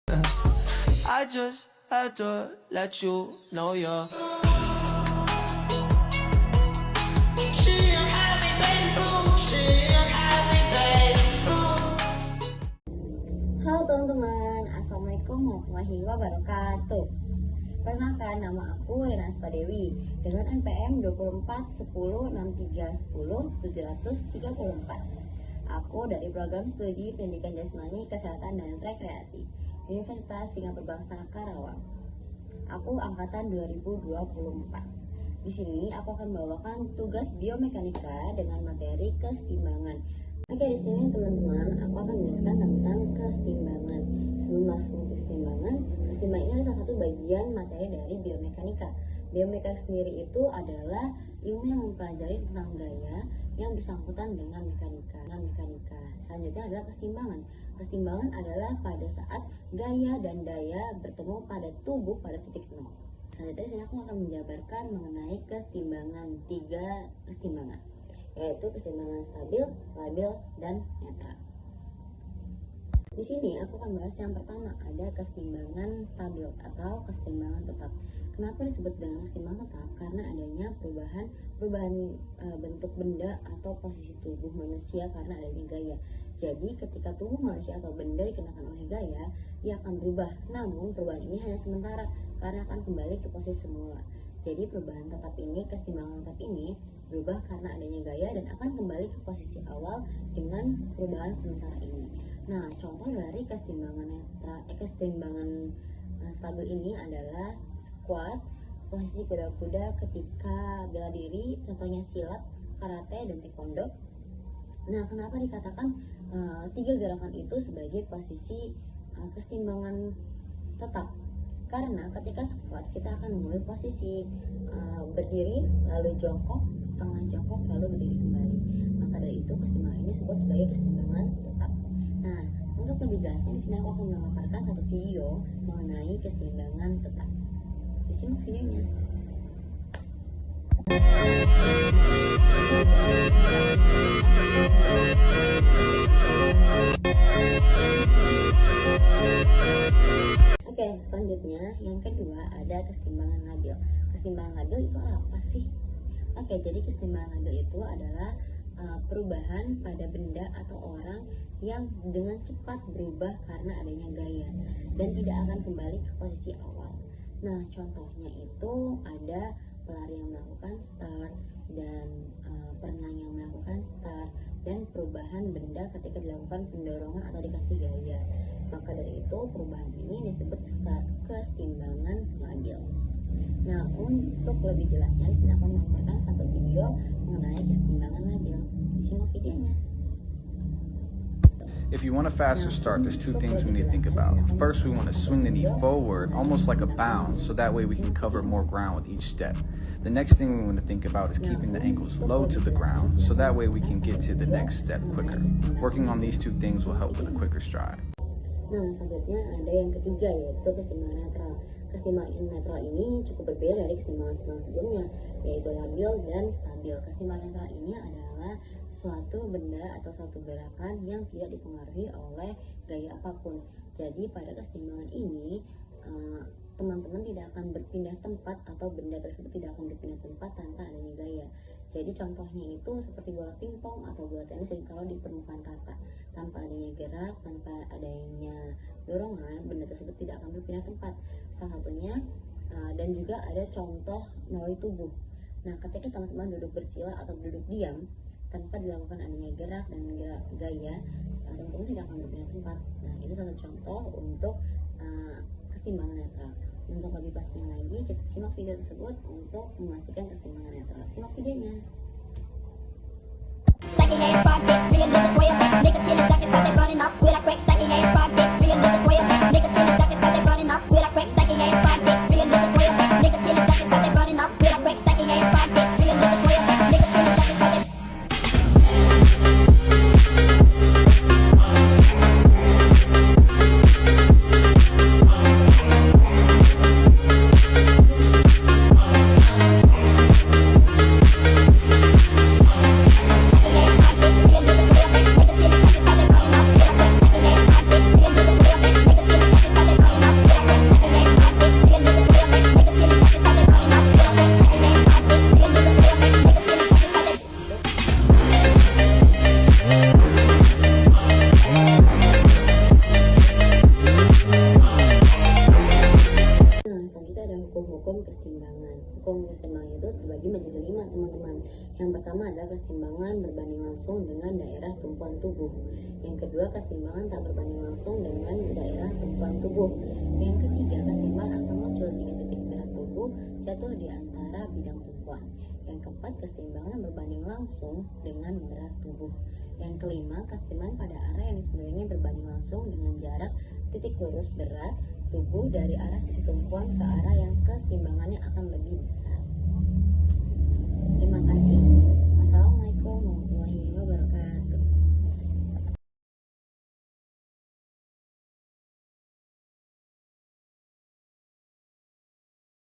I just had to let you know you're. She a happy baby, she a happy baby. Halo teman-teman, Assalamualaikum warahmatullahi wabarakatuh. Perkenalkan, nama aku Rina Aspa Dewi dengan NPM 24106310 Aku dari program studi Pendidikan Jasmani, Kesehatan dan Rekreasi Universitas Singapura Bangsa Karawang. Aku angkatan 2024. Di sini aku akan membawakan tugas biomekanika dengan materi keseimbangan. Oke, di sini teman-teman, aku akan menjelaskan tentang keseimbangan. Sebelum masuk ke keseimbangan ini adalah salah satu bagian materi dari biomekanika. Biomekanika sendiri itu adalah ilmu yang mempelajari tentang gaya yang bersangkutan dengan mekanika. Selanjutnya adalah keseimbangan. Keseimbangan adalah pada saat gaya dan daya bertemu pada tubuh pada titik nol. Selanjutnya di sini aku akan menjabarkan mengenai keseimbangan, 3 keseimbangan, yaitu keseimbangan stabil, labil, dan netral. Di sini aku akan bahas yang pertama, ada keseimbangan stabil atau keseimbangan tetap. Kenapa disebut dengan keseimbangan tetap? Karena adanya perubahan bentuk benda atau posisi tubuh manusia karena adanya gaya. Jadi ketika tubuh manusia atau benda dikenakan oleh gaya, ia akan berubah. Namun perubahan ini hanya sementara karena akan kembali ke posisi semula. Jadi perubahan tetap ini, keseimbangan tetap ini berubah karena adanya gaya dan akan kembali ke posisi awal dengan perubahan sementara ini. Nah, contoh dari keseimbangan stabil ini adalah squat, posisi kuda-kuda ketika bela diri, contohnya silat, karate, dan taekwondo. Nah, kenapa dikatakan 3 gerakan itu sebagai posisi keseimbangan tetap? Karena ketika squat kita akan memulai posisi berdiri, lalu jongkok, setengah jongkok, lalu berdiri kembali. Maka dari itu keseimbangan ini disebut sebagai keseimbangan tetap. Nah, untuk lebih jelasnya di sini aku akan memaparkan satu video mengenai keseimbangan tetap. Disimak videonya. Oke, selanjutnya yang kedua ada keseimbangan labil. Keseimbangan labil itu apa sih? Oke, jadi keseimbangan labil itu adalah perubahan pada benda atau orang yang dengan cepat berubah karena adanya gaya dan tidak akan kembali ke posisi awal. Nah, contohnya itu ada pelari yang melakukan start dan perenang yang melakukan start dan perubahan benda ketika dilakukan pendorongan atau dikasih gaya. Maka dari itu perubahan ini disebut keseimbangan labil. Nah, untuk lebih jelasnya di sini aku memaparkan satu video mengenai keseimbangan labil. Simak videonya. If you want a faster start, there's 2 things we need to think about. First, we want to swing the knee forward, almost like a bound, so that way we can cover more ground with each step. The next thing we want to think about is keeping the ankles low to the ground, so that way we can get to the next step quicker. Working on these 2 things will help with a quicker stride. Nah, selanjutnya ada yang ketiga, yaitu keseimbangan netral. Keseimbangan netral ini cukup berbeda dari keseimbangan sebelumnya, yaitu labil dan stabil. Keseimbangan netral ini adalah suatu benda atau suatu gerakan yang tidak dipengaruhi oleh gaya apapun. Jadi pada keseimbangan ini teman-teman tidak akan berpindah tempat atau benda tersebut tidak akan berpindah tempat tanpa adanya gaya. Jadi contohnya itu seperti bola pingpong atau bola tenis yang kalau di permukaan rata tanpa adanya gerak, tanpa adanya dorongan, benda tersebut tidak akan berpindah tempat. Salah satunya dan juga ada contoh melalui tubuh. Nah, ketika teman-teman duduk bersila atau duduk diam tanpa dilakukan adanya gerak dan gaya, teman-teman tidak akan berpindah tempat. Nah, itu satu contoh untuk keseimbangan netral. Untuk lebih pastinya lagi, kita simak video tersebut untuk memastikan keseimbangan netral. Simak videonya. keseimbangan. Hukum keseimbangan itu terbagi menjadi 5, teman-teman. Yang pertama adalah keseimbangan berbanding langsung dengan daerah tumpuan tubuh. Yang kedua, keseimbangan tak berbanding langsung dengan daerah tumpuan tubuh. Yang ketiga, keseimbangan akan muncul jika titik berat tubuh jatuh di antara bidang tumpuan. Yang keempat, keseimbangan berbanding langsung dengan berat tubuh. Yang kelima, keseimbangan pada area yang sebenarnya berbanding langsung dengan jarak titik lurus berat tubuh dari arah titik tumpuan ke arah yang keseimbangannya akan lebih besar. Terima kasih. Wassalamualaikum warahmatullahi wabarakatuh.